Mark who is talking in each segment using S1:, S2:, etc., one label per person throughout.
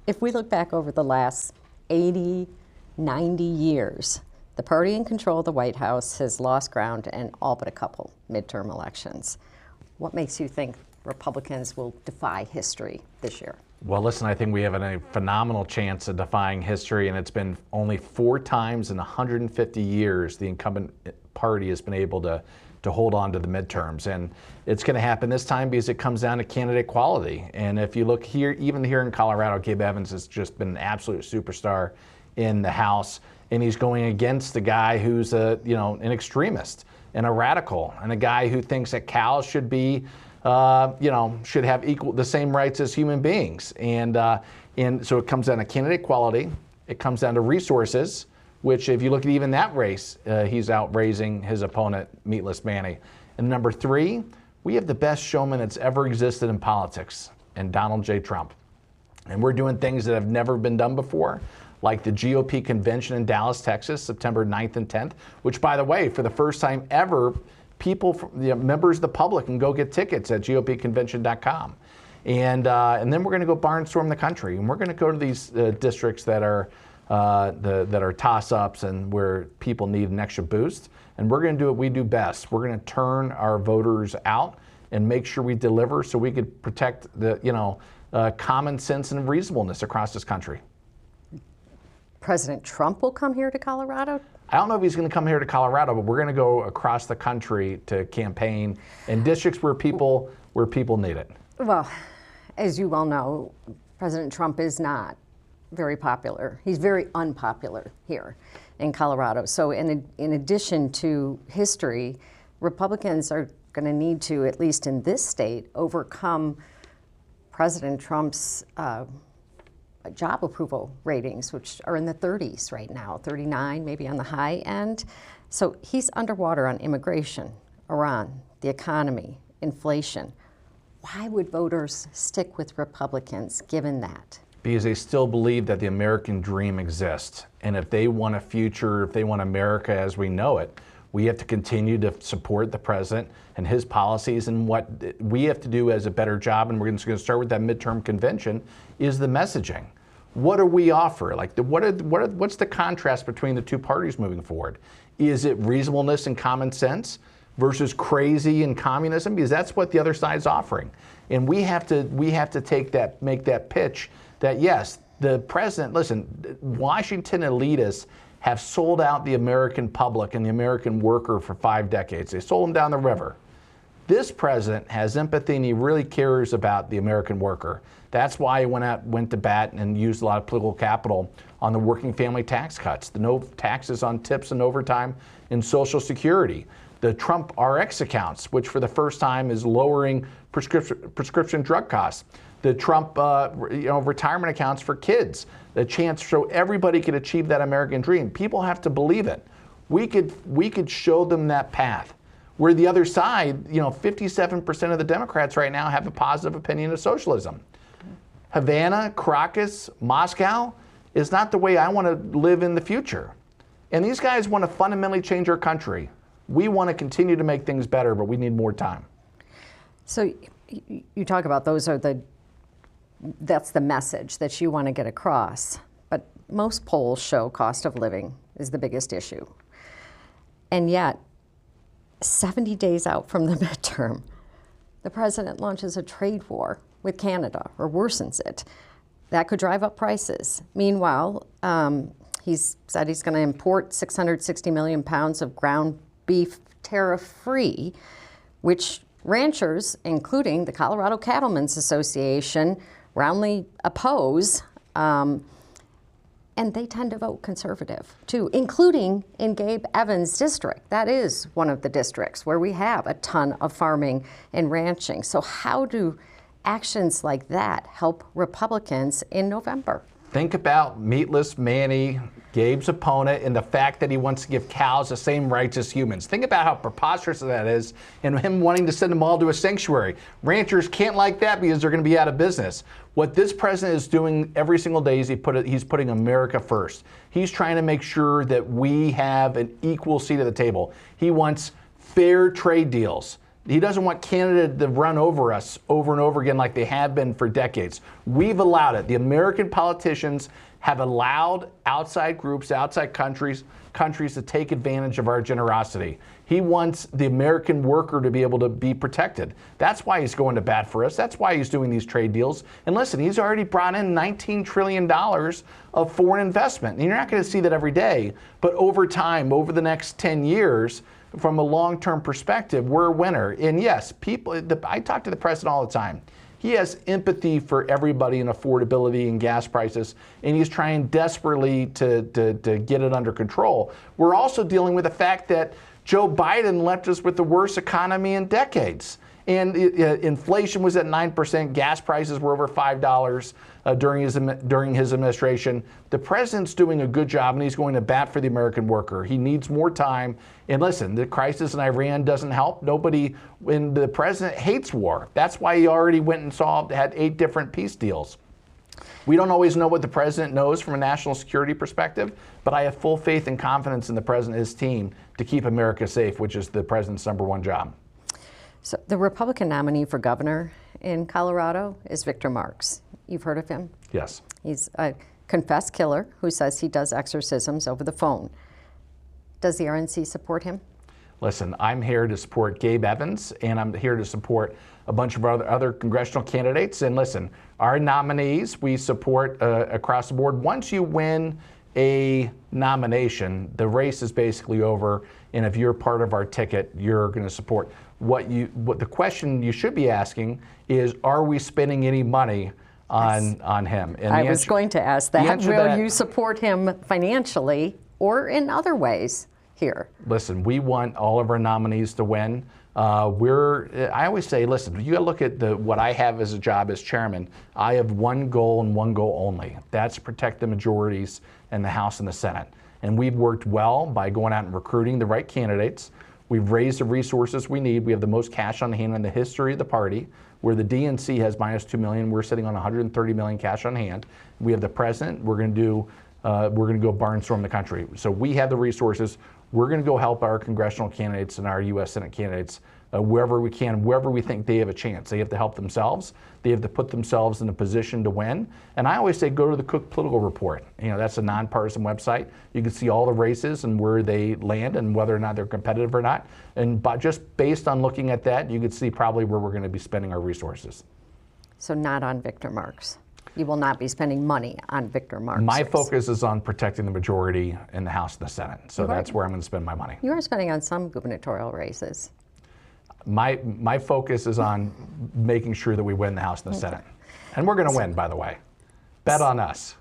S1: If we look back over the last 80, 90 years, the party in control of the White House has lost ground in all but a couple midterm elections. What makes you think Republicans will defy history this year?
S2: Well, listen, I think we have a phenomenal chance of defying history, and it's been only 4 times in 150 years the incumbent party has been able to hold on to the midterms. And it's going to happen this time because it comes down to candidate quality. And if you look here, even here in Colorado, Gabe Evans has just been an absolute superstar in the House, and he's going against the guy who's an extremist and a radical, and a guy who thinks that cows should be should have the same rights as human beings. And so it comes down to candidate quality. It comes down to resources, which if you look at even that race, he's outraising his opponent, Meatless Manny. And number 3, we have the best showman that's ever existed in politics, and Donald J. Trump. And we're doing things that have never been done before, like the GOP convention in Dallas, Texas, September 9th and 10th, which, by the way, for the first time ever, people, members of the public can go get tickets at gopconvention.com. And then we're going to go barnstorm the country, and we're going to go to these districts that are toss-ups and where people need an extra boost. And we're going to do what we do best. We're going to turn our voters out and make sure we deliver so we could protect the common sense and reasonableness across this country.
S1: President Trump will come here to Colorado?
S2: I don't know if he's going to come here to Colorado, but we're going to go across the country to campaign in districts where people need it.
S1: Well, as you well know, President Trump is not very popular. He's very unpopular here in Colorado. So in addition to history, Republicans are going to need to, at least in this state, overcome President Trump's job approval ratings, which are in the 30s right now, 39 maybe on the high end. So he's underwater on immigration, Iran, the economy, inflation. Why would voters stick with Republicans given that?
S2: Because they still believe that the American dream exists. And if they want a future, if they want America as we know it, we have to continue to support the president and his policies. And what we have to do as a better job, and we're just going to start with that midterm convention, is the messaging. What do we offer? Like, what's the contrast between the two parties moving forward? Is it reasonableness and common sense versus crazy and communism? Because that's what the other side's offering. And we have to make that pitch that, yes, the president, listen, Washington elitists have sold out the American public and the American worker for 5 decades. They sold them down the river. This president has empathy, and he really cares about the American worker. That's why he went to bat and used a lot of political capital on the working family tax cuts, the no taxes on tips and overtime in Social Security, the Trump RX accounts, which for the first time is lowering prescription drug costs, the Trump retirement accounts for kids, the chance so everybody could achieve that American dream. People have to believe it. We could show them that path. Where the other side, 57% of the Democrats right now have a positive opinion of socialism. Havana, Caracas, Moscow is not the way I want to live in the future. And these guys want to fundamentally change our country. We want to continue to make things better, but we need more time.
S1: So you talk about that's the message that you want to get across. But most polls show cost of living is the biggest issue. And yet, 70 days out from the midterm, the president launches a trade war with Canada, or worsens it. That could drive up prices. Meanwhile, he's said he's going to import 660 million pounds of ground beef tariff-free, which ranchers, including the Colorado Cattlemen's Association, roundly oppose. And they tend to vote conservative, too, including in Gabe Evans' district. That is one of the districts where we have a ton of farming and ranching. So how do actions like that help Republicans in November?
S2: Think about Meatless Manny, Gabe's opponent, and the fact that he wants to give cows the same rights as humans. Think about how preposterous that is, and him wanting to send them all to a sanctuary. Ranchers can't like that because they're going to be out of business. What this president is doing every single day is he's putting America first. He's trying to make sure that we have an equal seat at the table. He wants fair trade deals. He doesn't want Canada to run over us over and over again like they have been for decades. We've allowed it. The American politicians have allowed outside groups, outside countries to take advantage of our generosity. He wants the American worker to be able to be protected. That's why he's going to bat for us. That's why he's doing these trade deals. And listen, he's already brought in $19 trillion of foreign investment. And you're not going to see that every day, but over time, over the next 10 years, from a long-term perspective, we're a winner. And yes, I talk to the president all the time. He has empathy for everybody in affordability and gas prices, and he's trying desperately to get it under control. We're also dealing with the fact that Joe Biden left us with the worst economy in decades. And inflation was at 9%. Gas prices were over $5 during his administration. The president's doing a good job, and he's going to bat for the American worker. He needs more time. And listen, the crisis in Iran doesn't help. The president hates war. That's why he already went and had 8 different peace deals. We don't always know what the president knows from a national security perspective, but I have full faith and confidence in the president and his team to keep America safe, which is the president's #1 job.
S1: So the Republican nominee for governor in Colorado is Victor Marx. You've heard of him?
S2: Yes.
S1: He's a confessed killer who says he does exorcisms over the phone. Does the RNC support him?
S2: Listen, I'm here to support Gabe Evans, and I'm here to support a bunch of other congressional candidates. And listen, our nominees, we support across the board. Once you win a nomination, the race is basically over. And if you're part of our ticket, you're going to support. What the question you should be asking is, are we spending any money on him? And
S1: I was going to ask that. Will you support him financially or in other ways here?
S2: Listen, we want all of our nominees to win. I always say, listen, you got to look at what I have as a job as chairman. I have one goal and one goal only. That's protect the majorities in the House and the Senate. And we've worked well by going out and recruiting the right candidates. We've raised the resources we need. We have the most cash on hand in the history of the party, where the DNC has -2 million. We're sitting on 130 million cash on hand. We have the president. We're going to go barnstorm the country. So we have the resources. We're going to go help our congressional candidates and our U.S. Senate candidates wherever we can, wherever we think they have a chance. They have to help themselves. They have to put themselves in a position to win. And I always say, go to the Cook Political Report. That's a nonpartisan website. You can see all the races and where they land and whether or not they're competitive or not. And just based on looking at that, you can see probably where we're going to be spending our resources.
S1: So not on Victor Marx. You will not be spending money on Victor Marx.
S2: My focus is on protecting the majority in the House and the Senate. So that's where I'm going to spend my money.
S1: You are spending on some gubernatorial races.
S2: My focus is on making sure that we win the House and the Senate. And we're going to win, by the way. Bet on us.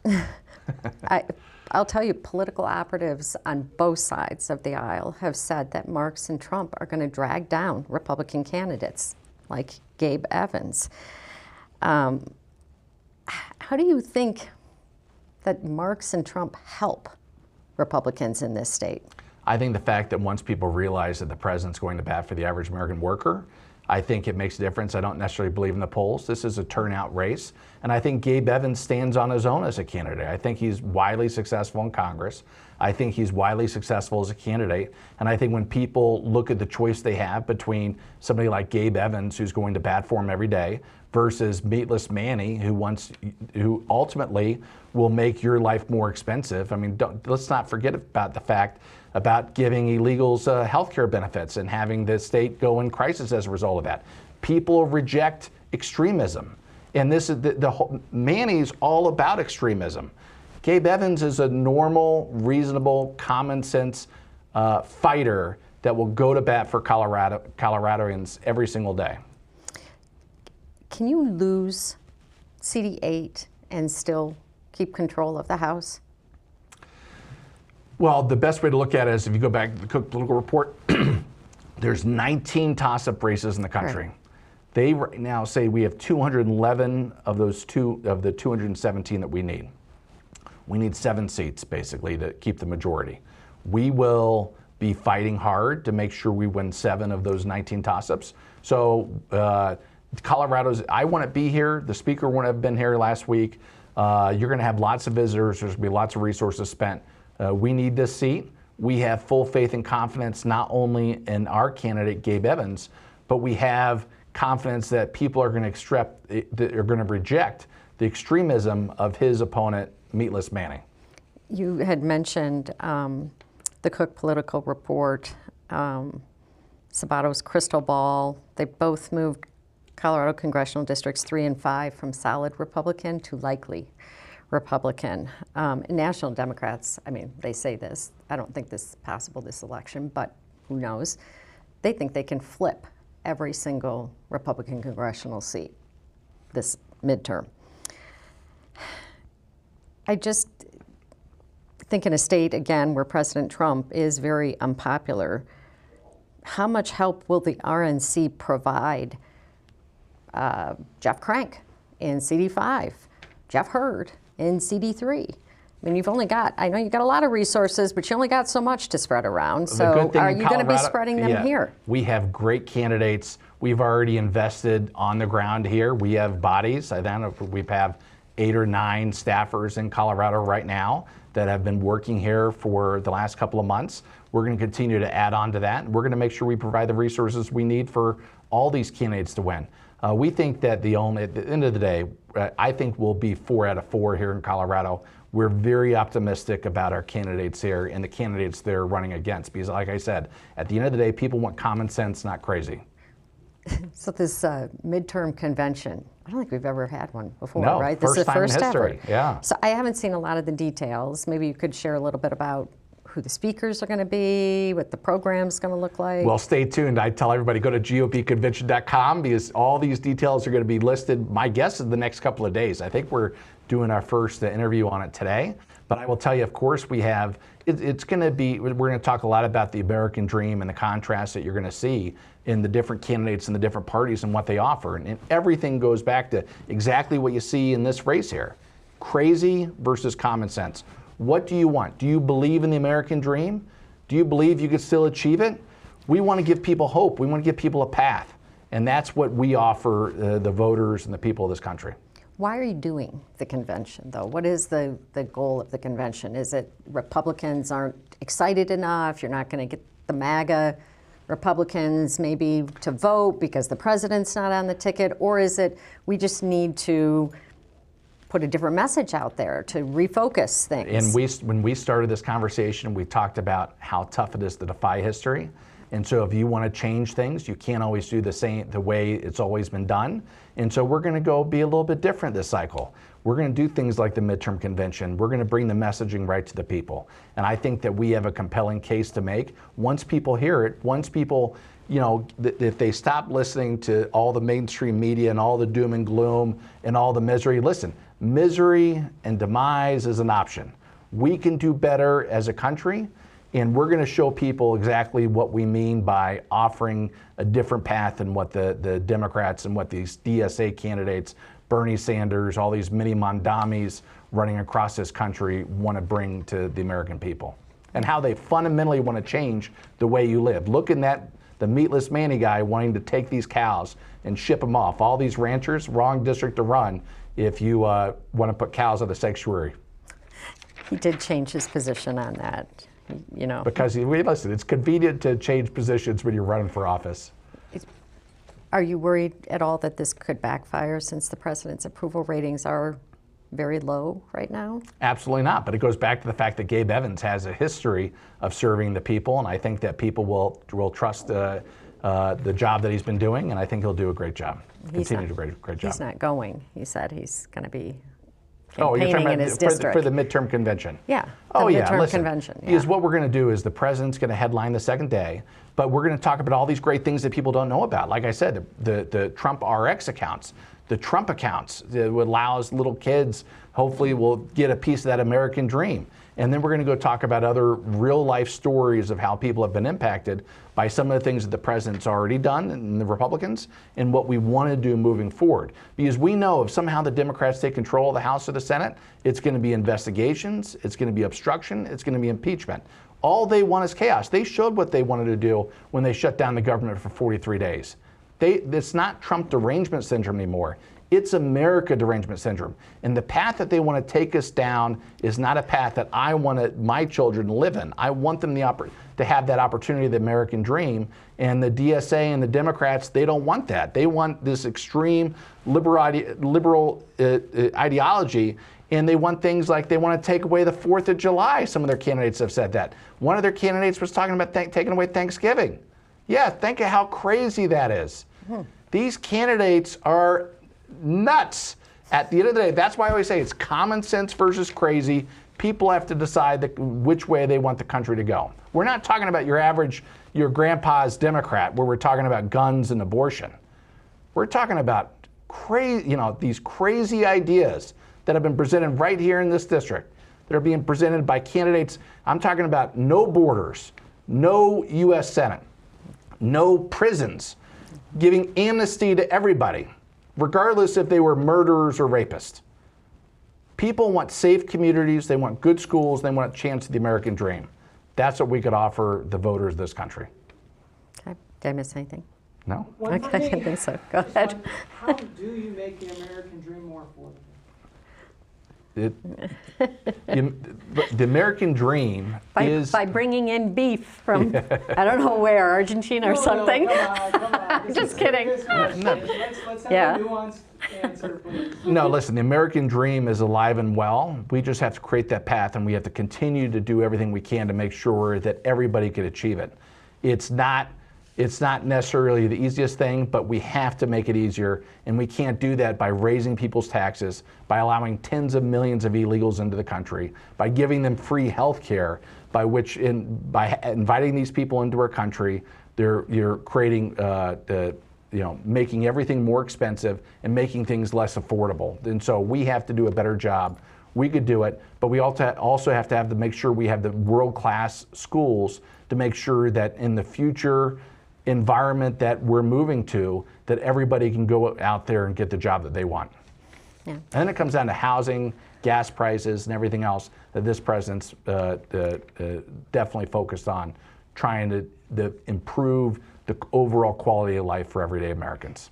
S1: I'll tell you, political operatives on both sides of the aisle have said that Marx and Trump are going to drag down Republican candidates like Gabe Evans. How do you think that Marx and Trump help Republicans in this state?
S2: I think the fact that once people realize that the president's going to bat for the average American worker, I think it makes a difference. I don't necessarily believe in the polls. This is a turnout race. And I think Gabe Evans stands on his own as a candidate. I think he's widely successful in Congress. I think he's widely successful as a candidate. And I think when people look at the choice they have between somebody like Gabe Evans, who's going to bat for him every day, versus Meatless Manny, who ultimately will make your life more expensive. I mean, let's not forget about the fact about giving illegals health care benefits and having the state go in crisis as a result of that. People reject extremism. And this is Manny's all about extremism. Gabe Evans is a normal, reasonable, common sense fighter that will go to bat for Coloradoans every single day.
S1: Can you lose CD8 and still keep control of the House?
S2: Well, the best way to look at it is if you go back to the Cook Political Report, there's 19 toss-up races in the country. Right. They right now say we have 211 of the 217 that we need. We need 7 seats, basically, to keep the majority. We will be fighting hard to make sure we win 7 of those 19 toss-ups. So I want to be here. The speaker wouldn't have been here last week. You're going to have lots of visitors. There's going to be lots of resources spent. We need this seat. We have full faith and confidence not only in our candidate, Gabe Evans, but we have confidence that people are going to reject the extremism of his opponent, Meatless Manning.
S1: You had mentioned the Cook Political Report, Sabato's crystal ball. They both moved Colorado congressional districts 3 and 5 from solid Republican to likely Republican. National Democrats, I mean, they say this. I don't think this is possible this election, but who knows? They think they can flip every single Republican congressional seat this midterm. I just think in a state, again, where President Trump is very unpopular, how much help will the RNC provide Jeff Crank in CD5, Jeff Hurd in CD3? I mean, you've only got, I know you've got a lot of resources, but you only got so much to spread around. So are you going to be spreading them here?
S2: We have great candidates. We've already invested on the ground here. We have bodies. I don't know if we have 8 or 9 staffers in Colorado right now that have been working here for the last couple of months. We're going to continue to add on to that. We're going to make sure we provide the resources we need for all these candidates to win. We think that at the end of the day, I think we'll be 4 out of 4 here in Colorado. We're very optimistic about our candidates here and the candidates they're running against, because like I said, at the end of the day, people want common sense, not crazy.
S1: So this midterm convention, I don't think we've ever had one before,
S2: no,
S1: right?
S2: This is the first time in history,
S1: ever.
S2: Yeah.
S1: So I haven't seen a lot of the details. Maybe you could share a little bit about who the speakers are going to be, what the program's going to look like.
S2: Well, stay tuned. I tell everybody, go to GOPconvention.com, because all these details are going to be listed. My guess is the next couple of days. I think we're doing our first interview on it today. But I will tell you, of course, we have, it's going to be, we're going to talk a lot about the American dream and the contrast that you're going to see in the different candidates and the different parties and what they offer. And everything goes back to exactly what you see in this race here. Crazy versus common sense. What do you want? Do you believe in the American dream? Do you believe you could still achieve it? We want to give people hope. We want to give people a path. And that's what we offer the voters and the people of this country.
S1: Why are you doing the convention, though? What is the goal of the convention? Is it Republicans aren't excited enough? You're not going to get the MAGA Republicans maybe to vote because the president's not on the ticket? Or is it we just need to put a different message out there to refocus things?
S2: And when we started this conversation, we talked about how tough it is to defy history. And so if you want to change things, you can't always do the way it's always been done. And so we're going to go be a little bit different this cycle. We're going to do things like the midterm convention. We're going to bring the messaging right to the people. And I think that we have a compelling case to make. Once people hear it, once people, you know, if they stop listening to all the mainstream media and all the doom and gloom and all the misery, listen, misery and demise is an option. We can do better as a country. And we're going to show people exactly what we mean by offering a different path than what the Democrats and what these DSA candidates, Bernie Sanders, all these mini Mondamis running across this country want to bring to the American people. And how they fundamentally want to change the way you live. Look at that, the Meatless Manny guy wanting to take these cows and ship them off. All these ranchers, wrong district to run if you want to put cows on the sanctuary.
S1: He did change his position on that. You know,
S2: because listen, it's convenient to change positions when you're running for office.
S1: Are you worried at all that this could backfire since the president's approval ratings are very low right now? Absolutely
S2: not. But it goes back to the fact that Gabe Evans has a history of serving the people, and I think that people will trust the job that he's been doing, and I think he'll do a great job. Continue to do a great job.
S1: He's not going. He said he's going to be.
S2: Oh, you're talking
S1: about
S2: for the midterm convention?
S1: Yeah.
S2: Oh, yeah.
S1: Midterm
S2: Listen,
S1: convention. Yeah.
S2: Because what we're going to do is the president's going to headline the second day, but we're going to talk about all these great things that people don't know about. Like I said, the Trump RX accounts, the Trump accounts that allows little kids, hopefully, will get a piece of that American dream. And then we're going to go talk about other real life stories of how people have been impacted by some of the things that the president's already done and the Republicans and what we want to do moving forward. Because we know if somehow the Democrats take control of the House or the Senate, it's going to be investigations, it's going to be obstruction, it's going to be impeachment. All they want is chaos. They showed what they wanted to do when they shut down the government for 43 days. It's not Trump derangement syndrome anymore. It's America derangement syndrome. And the path that they want to take us down is not a path that I want my children to live in. I want them to have that opportunity, the American dream. And the DSA and the Democrats, they don't want that. They want this extreme liberal ideology. And they want things like they want to take away the 4th of July. Some of their candidates have said that. One of their candidates was talking about taking away Thanksgiving. Yeah, think of how crazy that is. These candidates are nuts. At the end of the day, that's why I always say it's common sense versus crazy. People have to decide which way they want the country to go. We're not talking about your grandpa's Democrat, where we're talking about guns and abortion. We're talking about these crazy ideas that have been presented right here in this district, that are being presented by candidates. I'm talking about no borders, no U.S. Senate, no prisons, giving amnesty to everybody, regardless if they were murderers or rapists. People want safe communities, they want good schools, they want a chance at the American dream. That's what we could offer the voters of this country.
S1: Okay. Did I miss anything?
S2: No?
S1: Okay, I didn't think so. Go ahead.
S3: How do you make the American dream more affordable?
S2: The American dream is...
S1: By bringing in beef from, I don't know where, Argentina or something.
S3: No, come on.
S1: Just kidding.
S3: Let's have a nuanced answer, please.
S2: No, listen, the American dream is alive and well. We just have to create that path, and we have to continue to do everything we can to make sure that everybody can achieve it. It's not necessarily the easiest thing, but we have to make it easier, and we can't do that by raising people's taxes, by allowing tens of millions of illegals into the country, by giving them free health care, by inviting these people into our country. You're creating, making everything more expensive and making things less affordable. And so we have to do a better job. We could do it, but we also have to make sure we have the world-class schools to make sure that in the future environment that we're moving to, that everybody can go out there and get the job that they want. Yeah. And then it comes down to housing, gas prices, and everything else that this president's definitely focused on, trying to improve the overall quality of life for everyday Americans.